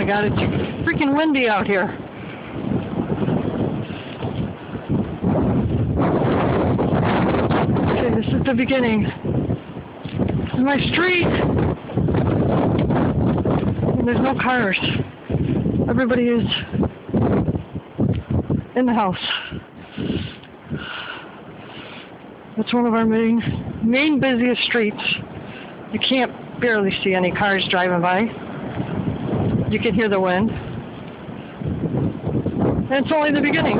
God, it's freaking windy out here. Okay, this is the beginning of my street. And there's no cars. Everybody is in the house. It's one of our main busiest streets. You can't barely see any cars driving by. You can hear the wind. And it's only the beginning.